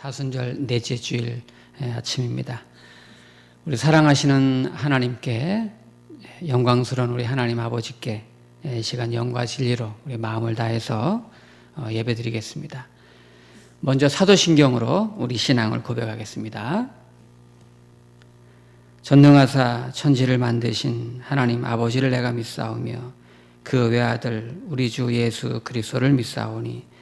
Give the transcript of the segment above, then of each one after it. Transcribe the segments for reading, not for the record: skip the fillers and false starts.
사순절 넷째 주일 아침입니다. 우리 사랑하시는 하나님께, 영광스러운 우리 하나님 아버지께 시간 영과 진리로 우리 마음을 다해서 예배드리겠습니다. 먼저 사도신경으로 우리 신앙을 고백하겠습니다. 전능하사 천지를 만드신 하나님 아버지를 내가 믿사오며 그 외아들 우리 주 예수 그리스도를 믿사오니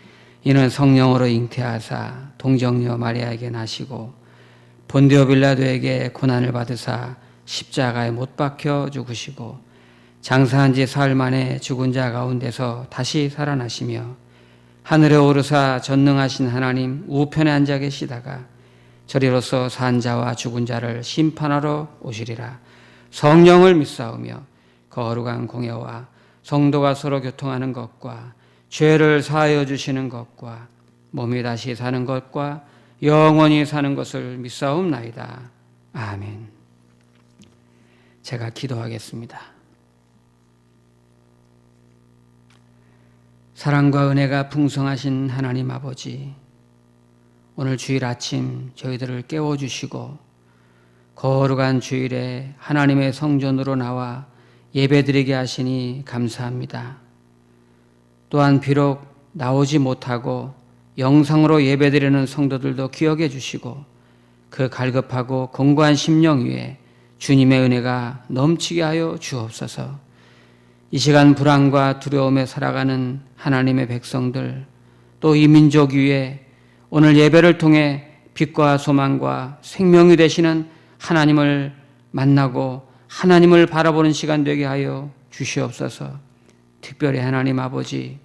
이는 성령으로 잉태하사 동정녀 마리아에게 나시고 본디오 빌라도에게 고난을 받으사 십자가에 못 박혀 죽으시고 장사한 지 사흘 만에 죽은 자 가운데서 다시 살아나시며 하늘에 오르사 전능하신 하나님 우편에 앉아 계시다가 저리로서 산 자와 죽은 자를 심판하러 오시리라. 성령을 믿사오며 거룩한 공예와 성도가 서로 교통하는 것과 죄를 사하여 주시는 것과 몸이 다시 사는 것과 영원히 사는 것을 믿사옵나이다. 아멘. 제가 기도하겠습니다. 사랑과 은혜가 풍성하신 하나님 아버지, 오늘 주일 아침 저희들을 깨워주시고 거룩한 주일에 하나님의 성전으로 나와 예배드리게 하시니 감사합니다. 또한 비록 나오지 못하고 영상으로 예배드리는 성도들도 기억해 주시고 그 갈급하고 공고한 심령 위에 주님의 은혜가 넘치게 하여 주옵소서. 이 시간 불안과 두려움에 살아가는 하나님의 백성들, 또 이 민족 위에 오늘 예배를 통해 빛과 소망과 생명이 되시는 하나님을 만나고 하나님을 바라보는 시간 되게 하여 주시옵소서. 특별히 하나님 아버지,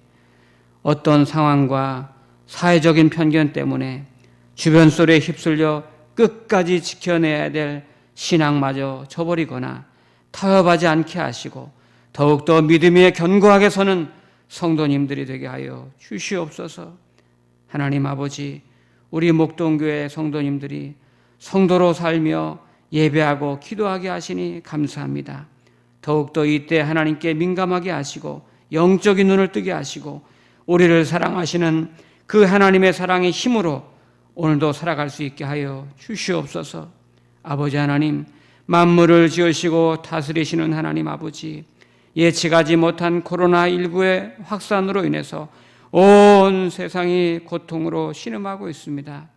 어떤 상황과 사회적인 편견 때문에 주변 소리에 휩쓸려 끝까지 지켜내야 될 신앙마저 저버리거나 타협하지 않게 하시고 더욱더 믿음 위에 견고하게 서는 성도님들이 되게 하여 주시옵소서. 하나님 아버지, 우리 목동교회 성도님들이 성도로 살며 예배하고 기도하게 하시니 감사합니다. 더욱더 이때 하나님께 민감하게 하시고 영적인 눈을 뜨게 하시고 우리를 사랑하시는 그 하나님의 사랑의 힘으로 오늘도 살아갈 수 있게 하여 주시옵소서. 아버지 하나님, 만물을 지으시고 다스리시는 하나님 아버지, 예측하지 못한 코로나19의 확산으로 인해서 온 세상이 고통으로 신음하고 있습니다.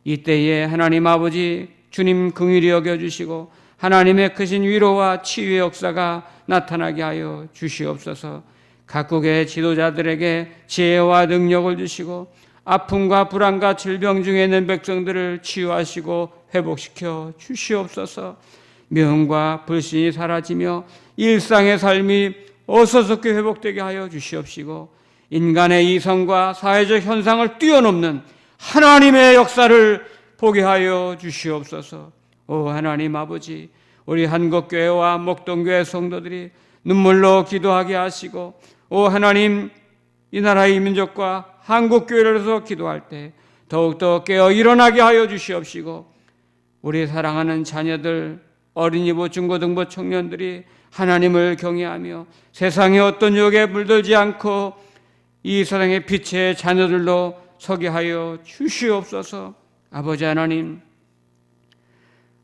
이때에 하나님 아버지, 주님 긍휼히 여겨주시고 하나님의 크신 위로와 치유의 역사가 나타나게 하여 주시옵소서. 각국의 지도자들에게 지혜와 능력을 주시고 아픔과 불안과 질병 중에 있는 백성들을 치유하시고 회복시켜 주시옵소서. 명과 불신이 사라지며 일상의 삶이 어서섭게 회복되게 하여 주시옵시고 인간의 이성과 사회적 현상을 뛰어넘는 하나님의 역사를 보게 하여 주시옵소서. 오 하나님 아버지, 우리 한국교회와 목동교회 성도들이 눈물로 기도하게 하시고 오 하나님, 이 나라의 민족과 한국교회로서 기도할 때 더욱더 깨어 일어나게 하여 주시옵시고 우리 사랑하는 자녀들, 어린이부, 중고등부 청년들이 하나님을 경외하며 세상의 어떤 유혹에 물들지 않고 이 세상의 빛의 자녀들로 서게 하여 주시옵소서. 아버지 하나님,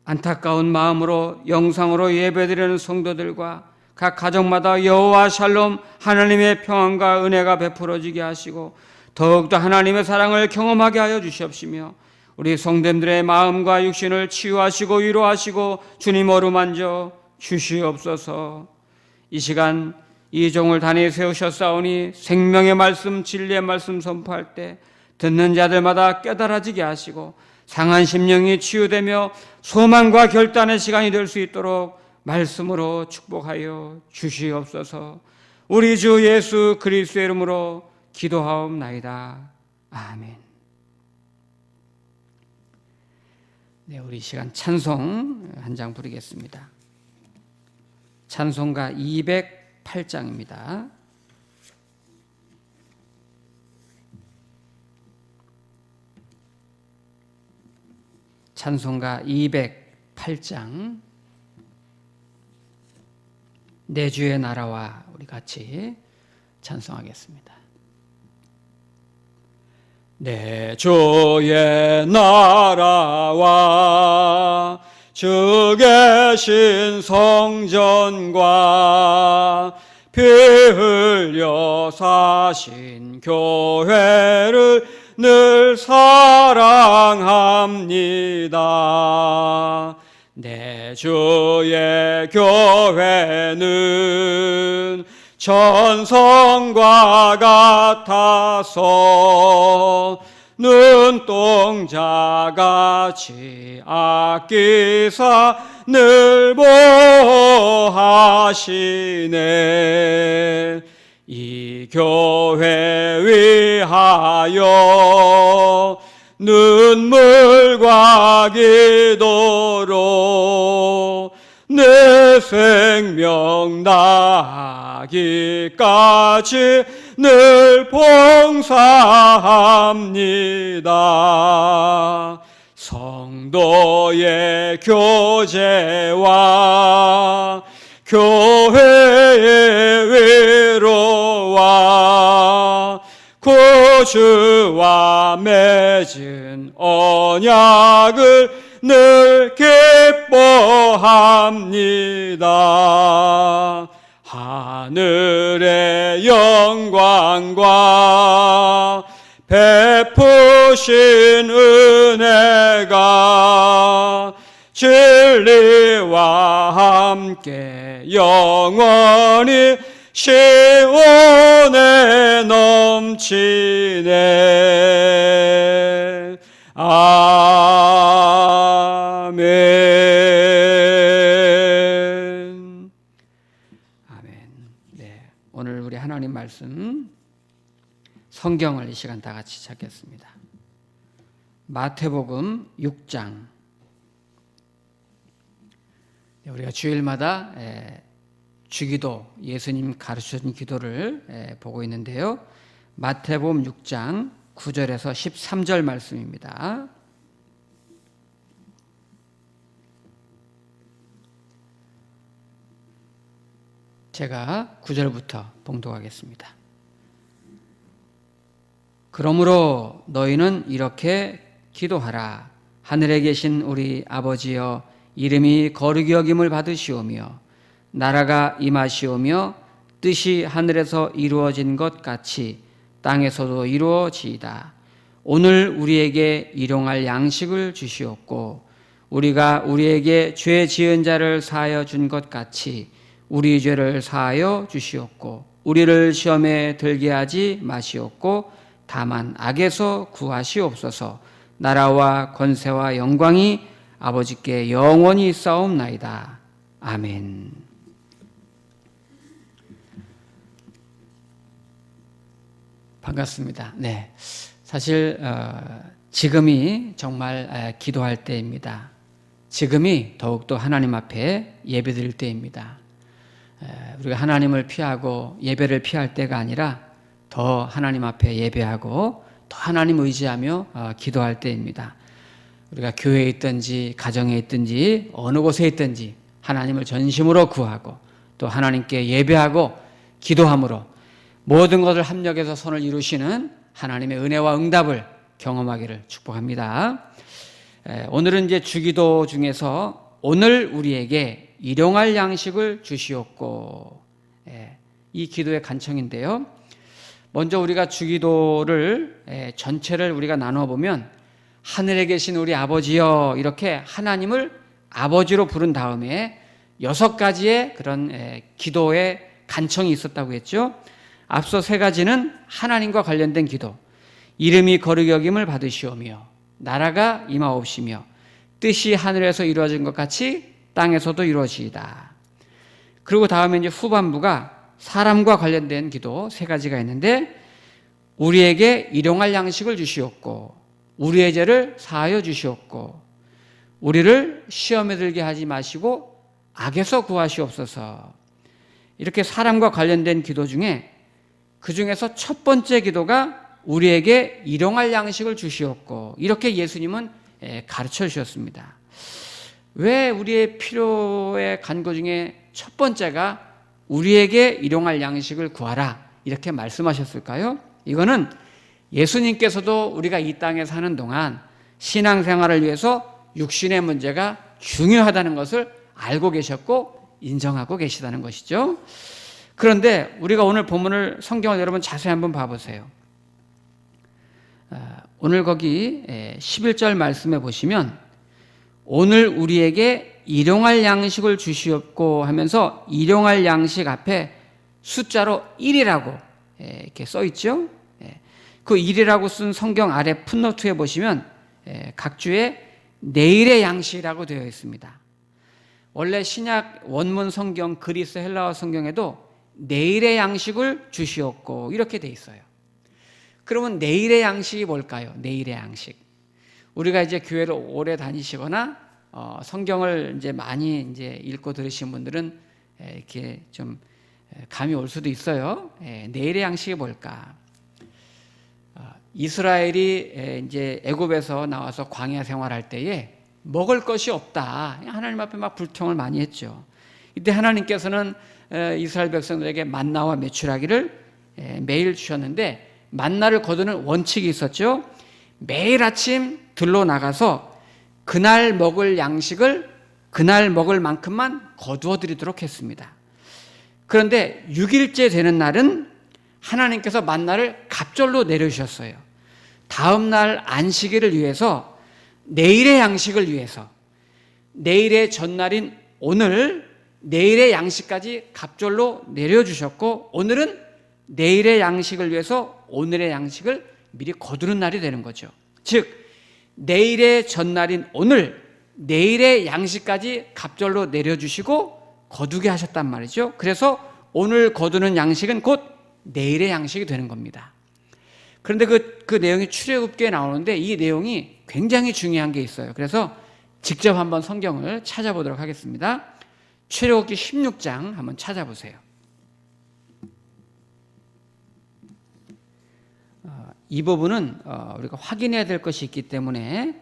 안타까운 마음으로 영상으로 예배드리는 성도들과 각 가정마다 여호와 샬롬 하나님의 평안과 은혜가 베풀어지게 하시고 더욱더 하나님의 사랑을 경험하게 하여 주시옵시며 우리 성도들의 마음과 육신을 치유하시고 위로하시고 주님 어루만져 주시옵소서. 이 시간 이 종을 단에 세우셨사오니 생명의 말씀, 진리의 말씀 선포할 때 듣는 자들마다 깨달아지게 하시고 상한 심령이 치유되며 소망과 결단의 시간이 될 수 있도록 말씀으로 축복하여 주시옵소서. 우리 주 예수 그리스도의 이름으로 기도하옵나이다. 아멘. 네, 우리 시간 찬송 한 장 부르겠습니다. 찬송가 208장입니다. 찬송가 208장, 내 주의 나라와 우리 같이 찬송하겠습니다. 내 주의 나라와 주 계신 성전과 피 흘려 사신 교회를 늘 사랑합니다. 내 주의 교회는 천성과 같아서 눈동자같이 아끼사 늘 보호하시네. 이 교회 위하여 눈물과 기도로 내 생명 다하기까지 늘 봉사합니다. 성도의 교제와 교회의 위로와 구주와 맺은 언약을 늘 기뻐합니다. 하늘의 영광과 베푸신 은혜가 진리와 함께 영원히 시온에 넘치네. 아멘. 아멘. 네, 오늘 우리 하나님 말씀 성경을 이 시간 다 같이 찾겠습니다. 마태복음 6장. 우리가 주일마다 주기도, 예수님 가르쳐준 기도를 보고 있는데요. 마태복음 6장 9절에서 13절 말씀입니다. 제가 9절부터 봉독하겠습니다. 그러므로 너희는 이렇게 기도하라. 하늘에 계신 우리 아버지여, 이름이 거룩히 여김을 받으시오며 나라가 임하시오며 뜻이 하늘에서 이루어진 것 같이 땅에서도 이루어지이다. 오늘 우리에게 일용할 양식을 주시옵고 우리가 우리에게 죄 지은 자를 사하여 준 것 같이 우리 죄를 사하여 주시옵고 우리를 시험에 들게 하지 마시옵고 다만 악에서 구하시옵소서. 나라와 권세와 영광이 아버지께 영원히 있사옵나이다. 아멘. 반갑습니다. 네, 사실 지금이 정말 기도할 때입니다. 지금이 더욱더 하나님 앞에 예배드릴 때입니다. 우리가 하나님을 피하고 예배를 피할 때가 아니라 더 하나님 앞에 예배하고 더 하나님 의지하며 기도할 때입니다. 우리가 교회에 있든지 가정에 있든지 어느 곳에 있든지 하나님을 전심으로 구하고 또 하나님께 예배하고 기도함으로 모든 것을 합력해서 선을 이루시는 하나님의 은혜와 응답을 경험하기를 축복합니다. 오늘은 이제 주기도 중에서 오늘 우리에게 일용할 양식을 주시옵고, 이 기도의 간청인데요. 먼저 우리가 주기도를 전체를 우리가 나눠 보면 하늘에 계신 우리 아버지여, 이렇게 하나님을 아버지로 부른 다음에 6가지의 그런 기도의 간청이 있었다고 했죠. 앞서 3가지는 하나님과 관련된 기도, 이름이 거룩히 여김을 받으시오며 나라가 임하옵시며 뜻이 하늘에서 이루어진 것 같이 땅에서도 이루어지이다. 그리고 다음에 이제 후반부가 사람과 관련된 기도 3가지가 있는데, 우리에게 일용할 양식을 주시옵고 우리의 죄를 사하여 주시옵고 우리를 시험에 들게 하지 마시고 악에서 구하시옵소서. 이렇게 사람과 관련된 기도 중에 그 중에서 첫 번째 기도가 우리에게 일용할 양식을 주시옵고, 이렇게 예수님은 가르쳐 주셨습니다. 왜 우리의 필요의 간구 중에 첫 번째가 우리에게 일용할 양식을 구하라 이렇게 말씀하셨을까요? 이거는 예수님께서도 우리가 이 땅에 사는 동안 신앙생활을 위해서 육신의 문제가 중요하다는 것을 알고 계셨고 인정하고 계시다는 것이죠. 그런데 우리가 오늘 본문을 성경을 여러분 자세히 한번 봐보세요. 오늘 거기 11절 말씀에 보시면 오늘 우리에게 일용할 양식을 주시옵고 하면서 일용할 양식 앞에 숫자로 1이라고 이렇게 써 있죠. 그 1이라고 쓴 성경 아래 풋노트에 보시면 각 주에 내일의 양식이라고 되어 있습니다. 원래 신약 원문 성경 그리스 헬라어 성경에도 내일의 양식을 주시옵고 이렇게 돼 있어요. 그러면 내일의 양식이 뭘까요? 내일의 양식. 우리가 이제 교회를 오래 다니시거나 성경을 이제 많이 이제 읽고 들으신 분들은 이렇게 좀 감이 올 수도 있어요. 내일의 양식이 뭘까? 이스라엘이 이제 애굽에서 나와서 광야 생활할 때에 먹을 것이 없다. 하나님 앞에 막 불평을 많이 했죠. 이때 하나님께서는 이스라엘 백성들에게 만나와 메추라기를 매일 주셨는데 만나를 거두는 원칙이 있었죠. 매일 아침 들로 나가서 그날 먹을 양식을 그날 먹을 만큼만 거두어 드리도록 했습니다. 그런데 6일째 되는 날은 하나님께서 만나를 갑절로 내려주셨어요. 다음 날 안식일을 위해서 내일의 양식을 위해서 내일의 전날인 오늘 내일의 양식까지 갑절로 내려주셨고 오늘은 내일의 양식을 위해서 오늘의 양식을 미리 거두는 날이 되는 거죠. 즉 내일의 전날인 오늘 내일의 양식까지 갑절로 내려주시고 거두게 하셨단 말이죠. 그래서 오늘 거두는 양식은 곧 내일의 양식이 되는 겁니다. 그런데 그 내용이 출애굽기에 나오는데 이 내용이 굉장히 중요한 게 있어요. 그래서 직접 한번 성경을 찾아보도록 하겠습니다. 출애굽기 16장 한번 찾아보세요. 이 부분은 우리가 확인해야 될 것이 있기 때문에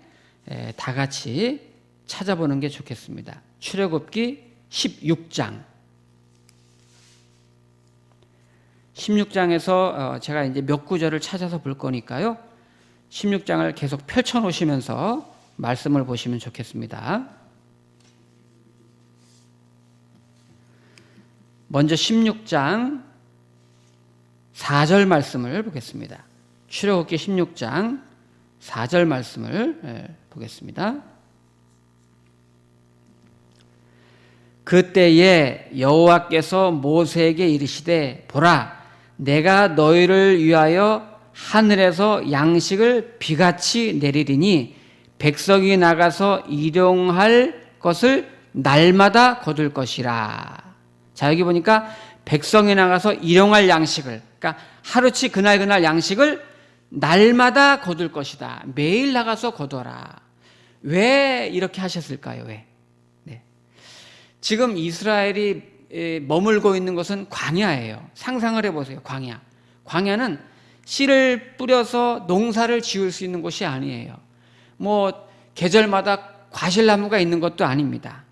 다 같이 찾아보는 게 좋겠습니다. 출애굽기 16장에서 제가 이제 몇 구절을 찾아서 볼 거니까요. 16장을 계속 펼쳐 놓으시면서 말씀을 보시면 좋겠습니다. 먼저 16장 4절 말씀을 보겠습니다. 출애굽기 16장 4절 말씀을 보겠습니다. 그때에 여호와께서 모세에게 이르시되 보라 내가 너희를 위하여 하늘에서 양식을 비같이 내리리니 백성이 나가서 일용할 것을 날마다 거둘 것이라. 자 여기 보니까 백성이 나가서 일용할 양식을 그러니까 하루치 그날 양식을 날마다 거둘 것이다. 매일 나가서 거둬라. 왜 이렇게 하셨을까요? 왜? 네. 지금 이스라엘이 머물고 있는 것은 광야예요. 상상을 해보세요. 광야. 광야는 씨를 뿌려서 농사를 지을 수 있는 곳이 아니에요. 뭐 계절마다 과실나무가 있는 것도 아닙니다.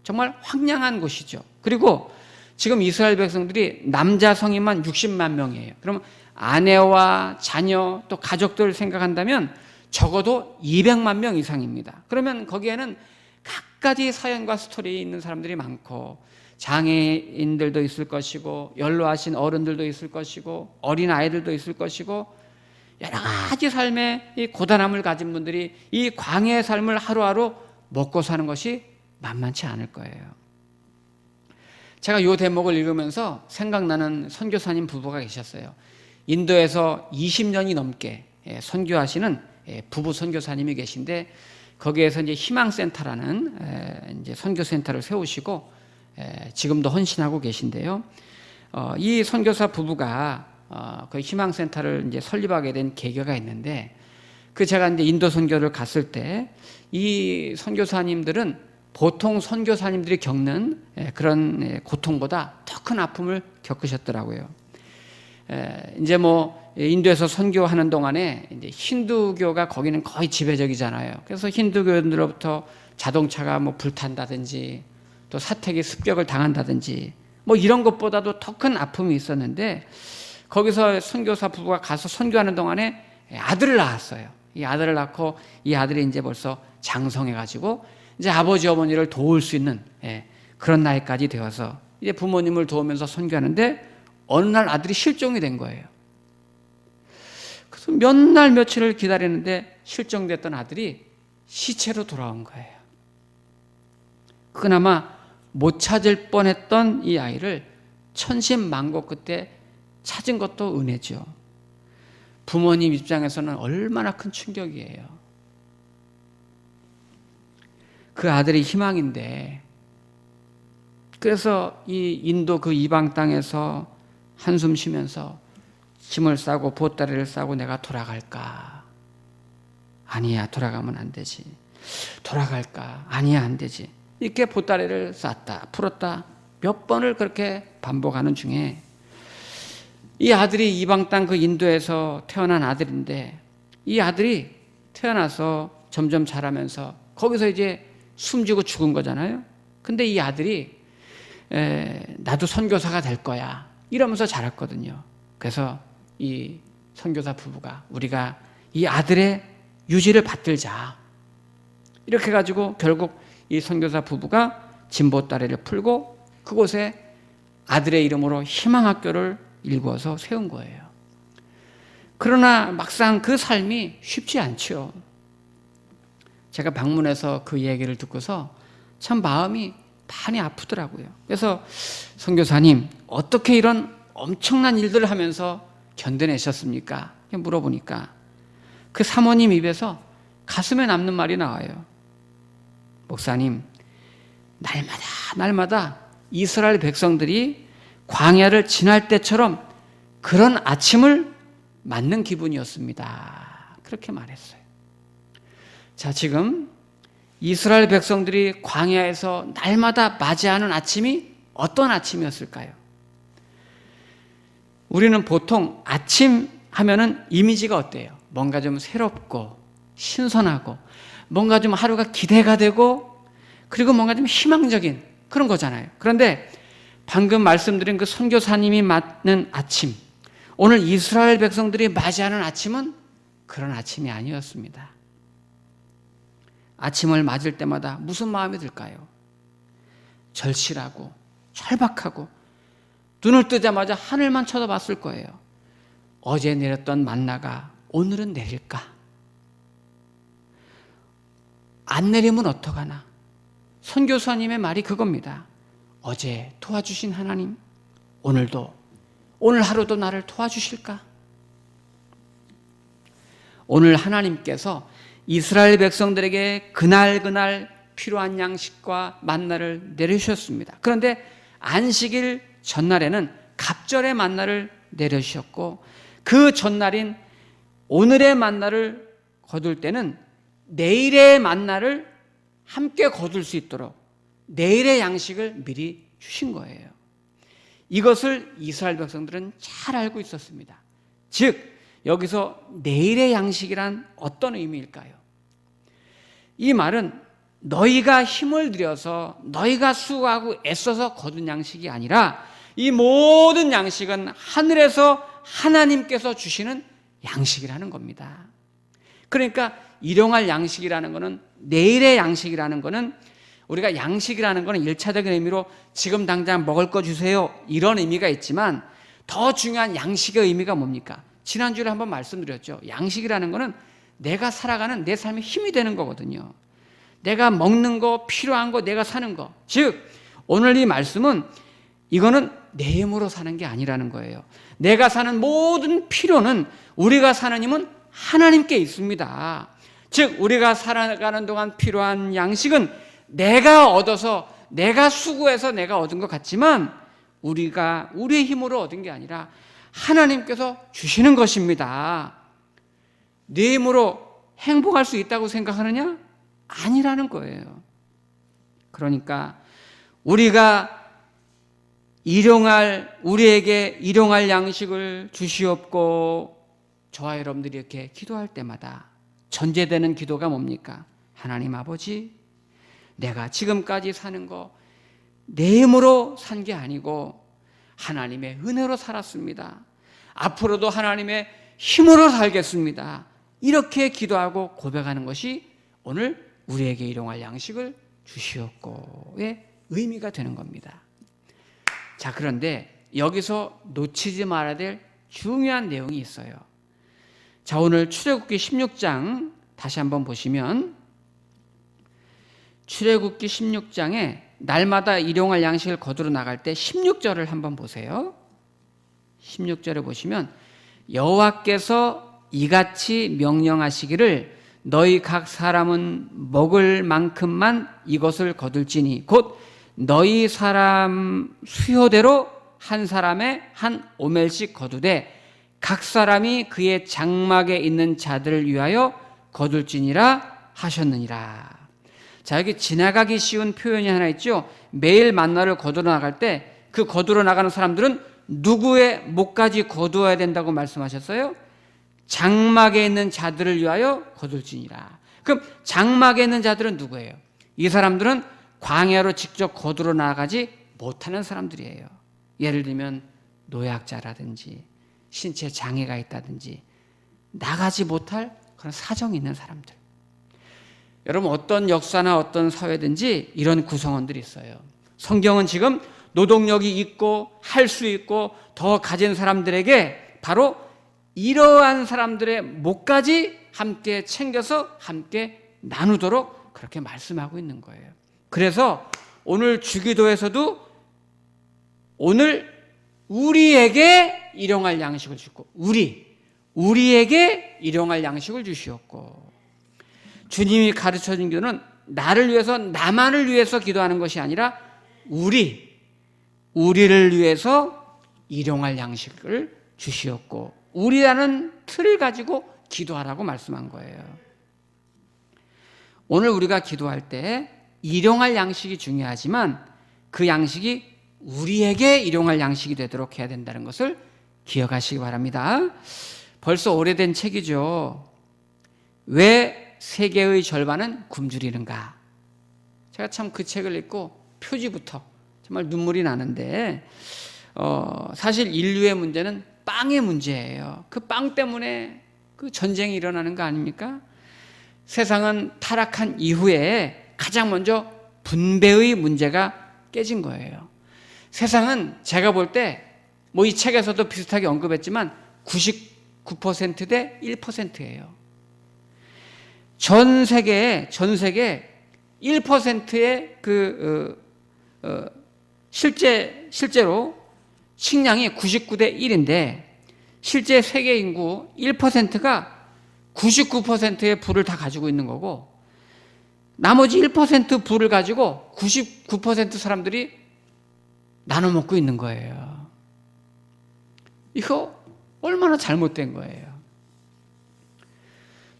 정말 황량한 곳이죠. 그리고 지금 이스라엘 백성들이 남자 성인만 60만 명이에요. 그러면 아내와 자녀 또 가족들을 생각한다면 적어도 200만 명 이상입니다. 그러면 거기에는 각가지 사연과 스토리 있는 사람들이 많고 장애인들도 있을 것이고 연로하신 어른들도 있을 것이고 어린 아이들도 있을 것이고 여러 가지 삶의 이 고단함을 가진 분들이 이 광야의 삶을 하루하루 먹고 사는 것이 만만치 않을 거예요. 제가 이 대목을 읽으면서 생각나는 선교사님 부부가 계셨어요. 인도에서 20년이 넘게 선교하시는 부부 선교사님이 계신데 거기에서 이제 희망센터라는 이제 선교센터를 세우시고 지금도 헌신하고 계신데요. 이 선교사 부부가 그 희망센터를 이제 설립하게 된 계기가 있는데 제가 이제 인도 선교를 갔을 때 이 선교사님들은 보통 선교사님들이 겪는 그런 고통보다 더 큰 아픔을 겪으셨더라고요. 이제 뭐 인도에서 선교하는 동안에 이제 힌두교가 거기는 거의 지배적이잖아요. 그래서 힌두교인들로부터 자동차가 뭐 불탄다든지 또 사택이 습격을 당한다든지 뭐 이런 것보다도 더 큰 아픔이 있었는데 거기서 선교사 부부가 가서 선교하는 동안에 아들을 낳았어요. 이 아들을 낳고 이 아들이 이제 벌써 장성해가지고 이제 아버지 어머니를 도울 수 있는 그런 나이까지 되어서 이제 부모님을 도우면서 선교하는데 어느 날 아들이 실종이 된 거예요. 그래서 몇 날 며칠을 기다리는데 실종됐던 아들이 시체로 돌아온 거예요. 그나마 못 찾을 뻔했던 이 아이를 천신만고 끝에 찾은 것도 은혜죠. 부모님 입장에서는 얼마나 큰 충격이에요. 그 아들이 희망인데, 그래서 이 인도 그 이방 땅에서 한숨 쉬면서 짐을 싸고 보따리를 싸고 내가 돌아갈까? 아니야, 돌아가면 안 되지. 돌아갈까? 아니야, 안 되지. 이렇게 보따리를 쌌다 풀었다 몇 번을 그렇게 반복하는 중에 이 아들이 이방 땅 그 인도에서 태어난 아들인데, 이 아들이 태어나서 점점 자라면서 거기서 이제 숨지고 죽은 거잖아요. 근데 이 아들이 나도 선교사가 될 거야 이러면서 자랐거든요. 그래서 이 선교사 부부가 우리가 이 아들의 유지를 받들자 이렇게 해가지고 결국 이 선교사 부부가 진보다리를 풀고 그곳에 아들의 이름으로 희망학교를 일구어서 세운 거예요. 그러나 막상 그 삶이 쉽지 않죠. 제가 방문해서 그 얘기를 듣고서 참 마음이 많이 아프더라고요. 그래서 선교사님 어떻게 이런 엄청난 일들을 하면서 견뎌내셨습니까? 물어보니까 그 사모님 입에서 가슴에 남는 말이 나와요. 목사님, 날마다 이스라엘 백성들이 광야를 지날 때처럼 그런 아침을 맞는 기분이었습니다. 그렇게 말했어요. 자, 지금 이스라엘 백성들이 광야에서 날마다 맞이하는 아침이 어떤 아침이었을까요? 우리는 보통 아침 하면은 이미지가 어때요? 뭔가 좀 새롭고 신선하고 뭔가 좀 하루가 기대가 되고 그리고 뭔가 좀 희망적인 그런 거잖아요. 그런데 방금 말씀드린 그 선교사님이 맞는 아침, 오늘 이스라엘 백성들이 맞이하는 아침은 그런 아침이 아니었습니다. 아침을 맞을 때마다 무슨 마음이 들까요? 절실하고 절박하고 눈을 뜨자마자 하늘만 쳐다봤을 거예요. 어제 내렸던 만나가 오늘은 내릴까? 안 내리면 어떡하나? 선교사님의 말이 그겁니다. 어제 도와주신 하나님, 오늘 하루도 나를 도와주실까? 오늘 하나님께서 이스라엘 백성들에게 그날 필요한 양식과 만나를 내려주셨습니다. 그런데 안식일 전날에는 갑절의 만나를 내려주셨고 그 전날인 오늘의 만나를 거둘 때는 내일의 만나를 함께 거둘 수 있도록 내일의 양식을 미리 주신 거예요. 이것을 이스라엘 백성들은 잘 알고 있었습니다. 즉 여기서 내일의 양식이란 어떤 의미일까요? 이 말은 너희가 힘을 들여서 너희가 수고하고 애써서 거둔 양식이 아니라 이 모든 양식은 하늘에서 하나님께서 주시는 양식이라는 겁니다. 그러니까 일용할 양식이라는 것은, 내일의 양식이라는 것은, 우리가 양식이라는 것은 1차적인 의미로 지금 당장 먹을 거 주세요 이런 의미가 있지만 더 중요한 양식의 의미가 뭡니까? 지난주에 한번 말씀드렸죠. 양식이라는 것은 내가 살아가는 내 삶에 힘이 되는 거거든요. 내가 먹는 거, 필요한 거, 내가 사는 거. 즉 오늘 이 말씀은 이거는 내 힘으로 사는 게 아니라는 거예요. 내가 사는 모든 필요는, 우리가 사는 힘은 하나님께 있습니다. 즉 우리가 살아가는 동안 필요한 양식은 내가 얻어서, 내가 수고해서 내가 얻은 것 같지만 우리가 우리의 힘으로 얻은 게 아니라 하나님께서 주시는 것입니다. 내 힘으로 행복할 수 있다고 생각하느냐? 아니라는 거예요. 그러니까 우리가 우리에게 일용할 양식을 주시옵고, 저와 여러분들이 이렇게 기도할 때마다 전제되는 기도가 뭡니까? 하나님 아버지, 내가 지금까지 사는 거 내 힘으로 산 게 아니고 하나님의 은혜로 살았습니다. 앞으로도 하나님의 힘으로 살겠습니다. 이렇게 기도하고 고백하는 것이 오늘 우리에게 일용할 양식을 주시옵고의 의미가 되는 겁니다. 자, 그런데 여기서 놓치지 말아야 될 중요한 내용이 있어요. 자, 오늘 출애굽기 16장 다시 한번 보시면 출애굽기 16장에 날마다 일용할 양식을 거두러 나갈 때 16절을 한번 보세요. 16절에 보시면 여호와께서 이같이 명령하시기를 너희 각 사람은 먹을 만큼만 이것을 거둘지니 곧 너희 사람 수요대로 한 사람의 한 오멜씩 거두되 각 사람이 그의 장막에 있는 자들을 위하여 거둘지니라 하셨느니라. 자, 여기 지나가기 쉬운 표현이 하나 있죠. 매일 만나를 거두러 나갈 때 그 거두러 나가는 사람들은 누구의 목까지 거두어야 된다고 말씀하셨어요? 장막에 있는 자들을 위하여 거둘지니라. 그럼 장막에 있는 자들은 누구예요? 이 사람들은 광야로 직접 거두러 나가지 못하는 사람들이에요. 예를 들면 노약자라든지 신체 장애가 있다든지 나가지 못할 그런 사정이 있는 사람들. 여러분, 어떤 역사나 어떤 사회든지 이런 구성원들이 있어요. 성경은 지금 노동력이 있고 할 수 있고 더 가진 사람들에게 바로 이러한 사람들의 몫까지 함께 챙겨서 함께 나누도록 그렇게 말씀하고 있는 거예요. 그래서 오늘 주기도에서도 오늘 우리에게 일용할 양식을 주고 우리에게 일용할 양식을 주시옵고, 주님이 가르쳐준 기도는 나를 위해서 나만을 위해서 기도하는 것이 아니라 우리를 위해서 일용할 양식을 주시옵고 우리라는 틀을 가지고 기도하라고 말씀한 거예요. 오늘 우리가 기도할 때 일용할 양식이 중요하지만 그 양식이 우리에게 일용할 양식이 되도록 해야 된다는 것을 기억하시기 바랍니다. 벌써 오래된 책이죠. 왜 세계의 절반은 굶주리는가? 제가 참 그 책을 읽고 표지부터 정말 눈물이 나는데 사실 인류의 문제는 빵의 문제예요. 그 빵 때문에 그 전쟁이 일어나는 거 아닙니까? 세상은 타락한 이후에 가장 먼저 분배의 문제가 깨진 거예요. 세상은 제가 볼 때 뭐 이 책에서도 비슷하게 언급했지만 99% 대 1%예요. 전 세계 1%의 실제로 식량이 99대 1인데 실제 세계 인구 1%가 99%의 부를 다 가지고 있는 거고 나머지 1% 부를 가지고 99% 사람들이 나눠 먹고 있는 거예요. 이거 얼마나 잘못된 거예요.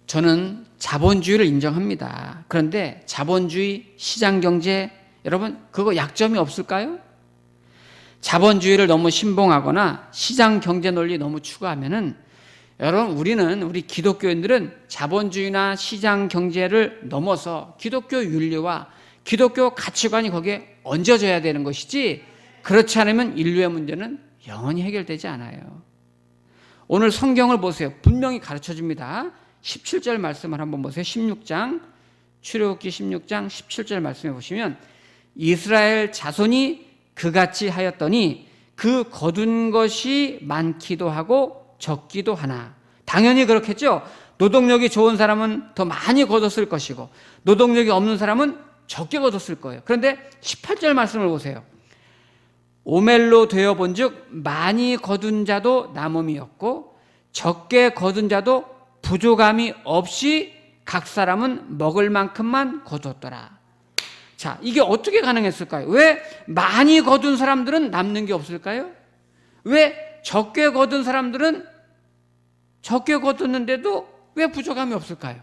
저는 자본주의를 인정합니다. 그런데 자본주의, 시장경제, 여러분 그거 약점이 없을까요? 자본주의를 너무 신봉하거나 시장경제 논리 너무 추구하면은 여러분 우리 기독교인들은 자본주의나 시장경제를 넘어서 기독교 윤리와 기독교 가치관이 거기에 얹어져야 되는 것이지 그렇지 않으면 인류의 문제는 영원히 해결되지 않아요. 오늘 성경을 보세요. 분명히 가르쳐줍니다. 17절 말씀을 한번 보세요. 16장 출애굽기 16장 17절 말씀해 보시면 이스라엘 자손이 그같이 하였더니 그 거둔 것이 많기도 하고 적기도 하나. 당연히 그렇겠죠. 노동력이 좋은 사람은 더 많이 거뒀을 것이고 노동력이 없는 사람은 적게 거뒀을 거예요. 그런데 18절 말씀을 보세요. 오멜로 되어 본즉 많이 거둔 자도 남음이 없고 적게 거둔 자도 부족함이 없이 각 사람은 먹을 만큼만 거뒀더라. 자, 이게 어떻게 가능했을까요? 왜 많이 거둔 사람들은 남는 게 없을까요? 왜 적게 거둔 사람들은 적게 거뒀는데도 왜 부족함이 없을까요?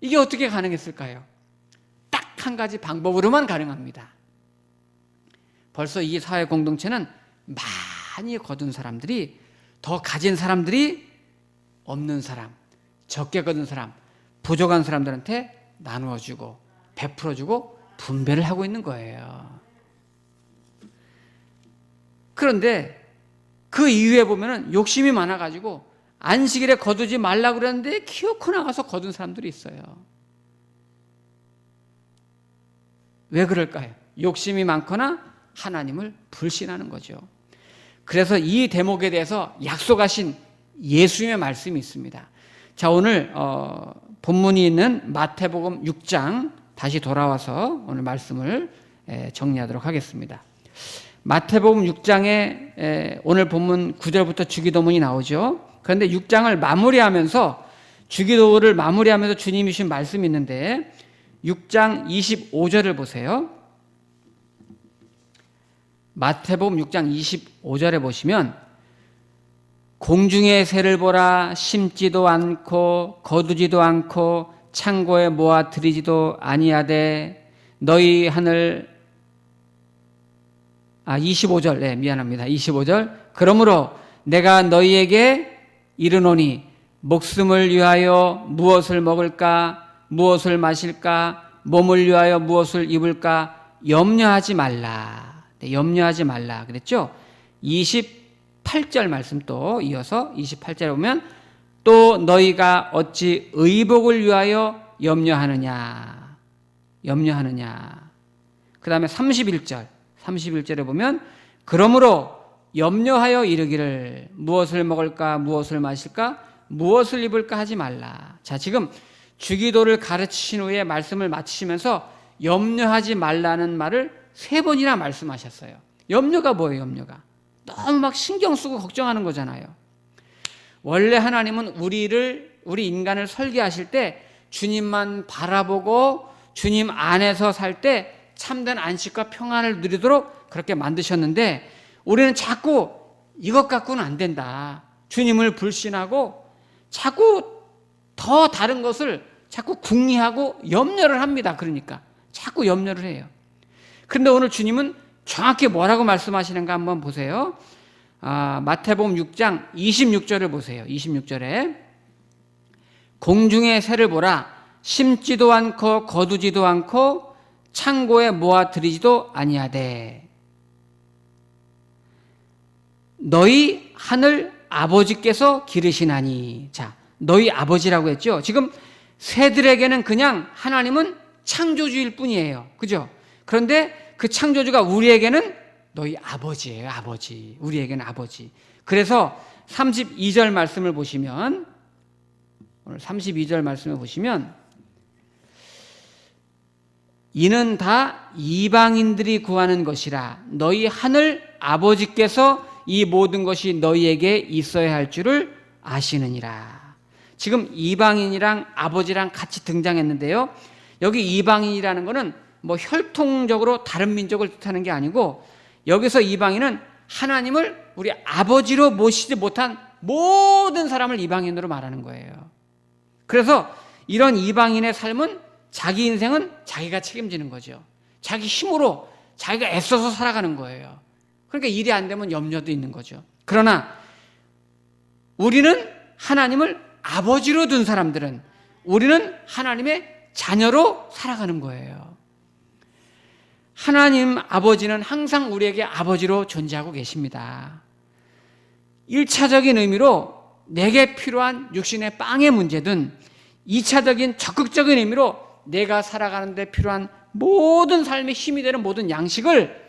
이게 어떻게 가능했을까요? 딱 한 가지 방법으로만 가능합니다. 벌써 이 사회 공동체는 많이 거둔 사람들이 더 가진 사람들이 없는 사람, 적게 거둔 사람, 부족한 사람들한테 나누어주고 베풀어주고 분배를 하고 있는 거예요. 그런데 그 이후에 보면은 욕심이 많아가지고 안식일에 거두지 말라고 그랬는데 기어코 나가서 거둔 사람들이 있어요. 왜 그럴까요? 욕심이 많거나 하나님을 불신하는 거죠. 그래서 이 대목에 대해서 약속하신 예수님의 말씀이 있습니다. 자, 오늘 본문이 있는 마태복음 6장 다시 돌아와서 오늘 말씀을 정리하도록 하겠습니다. 마태복음 6장에 오늘 본문 9절부터 주기도문이 나오죠. 그런데 6장을 마무리하면서 주기도를 마무리하면서 주님이 주신 말씀이 있는데 6장 25절을 보세요. 마태복음 6장 25절에 보시면 공중의 새를 보라 심지도 않고 거두지도 않고 창고에 모아 들이지도 아니하되 너희 하늘 25절 네 미안합니다. 25절 그러므로 내가 너희에게 이르노니 목숨을 위하여 무엇을 먹을까 무엇을 마실까 몸을 위하여 무엇을 입을까 염려하지 말라. 네, 염려하지 말라 그랬죠. 28절 말씀 또 이어서 28절에 보면 또 너희가 어찌 의복을 위하여 염려하느냐. 그 다음에 31절에 보면 그러므로 염려하여 이르기를 무엇을 먹을까 무엇을 마실까 무엇을 입을까 하지 말라. 자, 지금 주기도를 가르치신 후에 말씀을 마치시면서 염려하지 말라는 말을 3번이나 말씀하셨어요. 염려가 뭐예요? 염려가 너무 막 신경 쓰고 걱정하는 거잖아요. 원래 하나님은 우리 인간을 설계하실 때 주님만 바라보고 주님 안에서 살 때 참된 안식과 평안을 누리도록 그렇게 만드셨는데 우리는 자꾸 이것 갖고는 안 된다. 주님을 불신하고 자꾸 더 다른 것을 자꾸 궁리하고 염려를 합니다. 그러니까 자꾸 염려를 해요. 그런데 오늘 주님은 정확히 뭐라고 말씀하시는가 한번 보세요. 마태복음 6장 26절을 보세요. 26절에 공중의 새를 보라 심지도 않고 거두지도 않고 창고에 모아 들이지도 아니하되 너희 하늘 아버지께서 기르시나니. 자, 너희 아버지라고 했죠. 지금 새들에게는 그냥 하나님은 창조주일 뿐이에요. 그죠? 그런데 그 창조주가 우리에게는 너희 아버지예요. 아버지. 우리에게는 아버지. 그래서 32절 말씀을 보시면 오늘 32절 말씀을 보시면 이는 다 이방인들이 구하는 것이라 너희 하늘 아버지께서 이 모든 것이 너희에게 있어야 할 줄을 아시느니라. 지금 이방인이랑 아버지랑 같이 등장했는데요. 여기 이방인이라는 것은 뭐 혈통적으로 다른 민족을 뜻하는 게 아니고 여기서 이방인은 하나님을 우리 아버지로 모시지 못한 모든 사람을 이방인으로 말하는 거예요. 그래서 이런 이방인의 삶은 자기 인생은 자기가 책임지는 거죠. 자기 힘으로 자기가 애써서 살아가는 거예요. 그러니까 일이 안 되면 염려도 있는 거죠. 그러나 우리는 하나님을 아버지로 둔 사람들은 우리는 하나님의 자녀로 살아가는 거예요. 하나님 아버지는 항상 우리에게 아버지로 존재하고 계십니다. 1차적인 의미로 내게 필요한 육신의 빵의 문제든 2차적인 적극적인 의미로 내가 살아가는 데 필요한 모든 삶의 힘이 되는 모든 양식을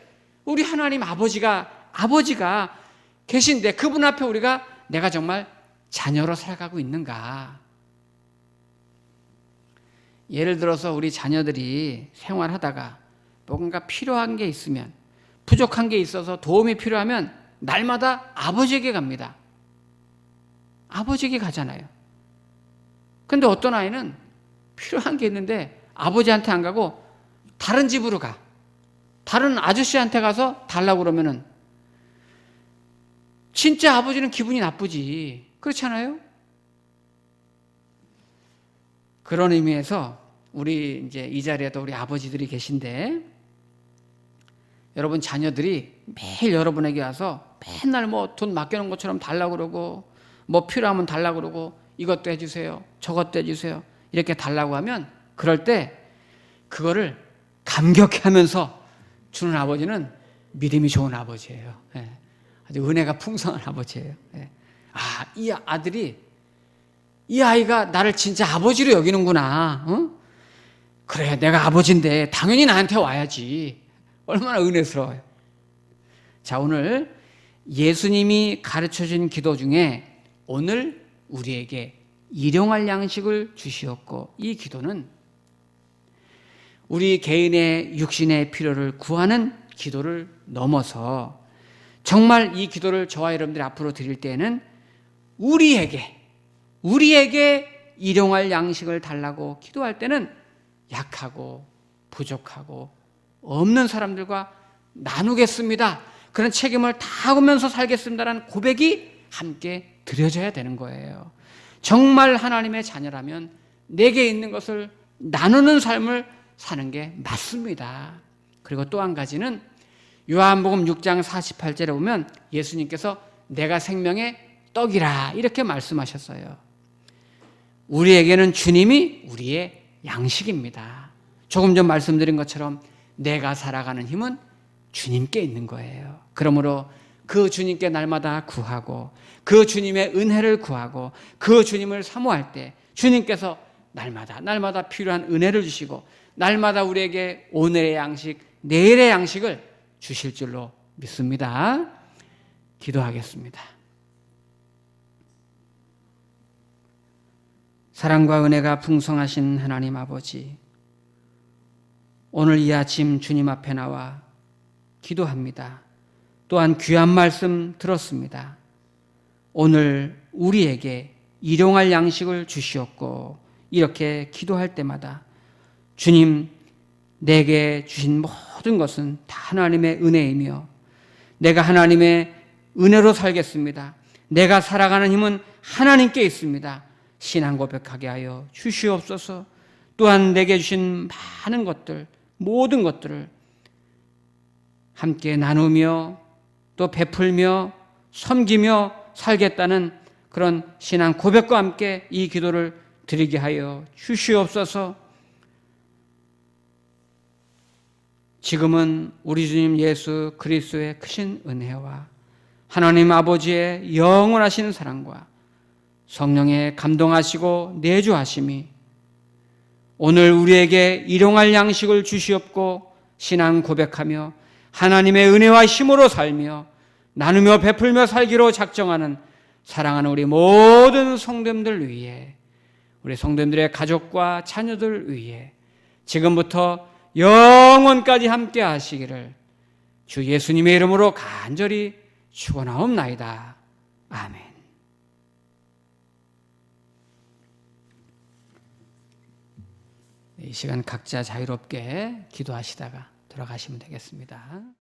우리 하나님 아버지가 계신데 그분 앞에 우리가 내가 정말 자녀로 살아가고 있는가. 예를 들어서 우리 자녀들이 생활하다가 뭔가 필요한 게 있으면 부족한 게 있어서 도움이 필요하면 날마다 아버지에게 갑니다. 아버지에게 가잖아요. 근데 어떤 아이는 필요한 게 있는데 아버지한테 안 가고 다른 집으로 가. 다른 아저씨한테 가서 달라고 그러면은 진짜 아버지는 기분이 나쁘지. 그렇지 않아요? 그런 의미에서 우리 이제 이 자리에도 우리 아버지들이 계신데 여러분 자녀들이 매일 여러분에게 와서 맨날 뭐 돈 맡겨놓은 것처럼 달라고 그러고 뭐 필요하면 달라고 그러고 이것도 해주세요. 저것도 해주세요. 이렇게 달라고 하면 그럴 때 그거를 감격해하면서 주는 아버지는 믿음이 좋은 아버지예요. 예. 아주 은혜가 풍성한 아버지예요. 예. 아, 이 아들이, 이 아이가 나를 진짜 아버지로 여기는구나. 그래, 내가 아버지인데 당연히 나한테 와야지. 얼마나 은혜스러워요. 자, 오늘 예수님이 가르쳐준 기도 중에 오늘 우리에게 일용할 양식을 주시었고, 이 기도는 우리 개인의 육신의 필요를 구하는 기도를 넘어서 정말 이 기도를 저와 여러분들이 앞으로 드릴 때에는 우리에게 일용할 양식을 달라고 기도할 때는 약하고 부족하고 없는 사람들과 나누겠습니다. 그런 책임을 다하면서 살겠습니다라는 고백이 함께 드려져야 되는 거예요. 정말 하나님의 자녀라면 내게 있는 것을 나누는 삶을 사는 게 맞습니다. 그리고 또 한 가지는 요한복음 6장 48절에 보면 예수님께서 내가 생명의 떡이라 이렇게 말씀하셨어요. 우리에게는 주님이 우리의 양식입니다. 조금 전 말씀드린 것처럼 내가 살아가는 힘은 주님께 있는 거예요. 그러므로 그 주님께 날마다 구하고 그 주님의 은혜를 구하고 그 주님을 사모할 때 주님께서 날마다 필요한 은혜를 주시고 날마다 우리에게 오늘의 양식, 내일의 양식을 주실 줄로 믿습니다. 기도하겠습니다. 사랑과 은혜가 풍성하신 하나님 아버지, 오늘 이 아침 주님 앞에 나와 기도합니다. 또한 귀한 말씀 들었습니다. 오늘 우리에게 일용할 양식을 주시었고 이렇게 기도할 때마다 주님, 내게 주신 모든 것은 다 하나님의 은혜이며 내가 하나님의 은혜로 살겠습니다. 내가 살아가는 힘은 하나님께 있습니다. 신앙 고백하게 하여 주시옵소서. 또한 내게 주신 많은 것들, 모든 것들을 함께 나누며 또 베풀며 섬기며 살겠다는 그런 신앙 고백과 함께 이 기도를 드리게 하여 주시옵소서. 지금은 우리 주님 예수 그리스도의 크신 은혜와 하나님 아버지의 영원하신 사랑과 성령의 감동하시고 내주하심이 오늘 우리에게 일용할 양식을 주시옵고 신앙 고백하며 하나님의 은혜와 힘으로 살며 나누며 베풀며 살기로 작정하는 사랑하는 우리 모든 성도님들 위해 우리 성도님들의 가족과 자녀들 위해 지금부터 영원까지 함께 하시기를 주 예수님의 이름으로 간절히 축원하옵나이다. 아멘. 이 시간 각자 자유롭게 기도하시다가 돌아가시면 되겠습니다.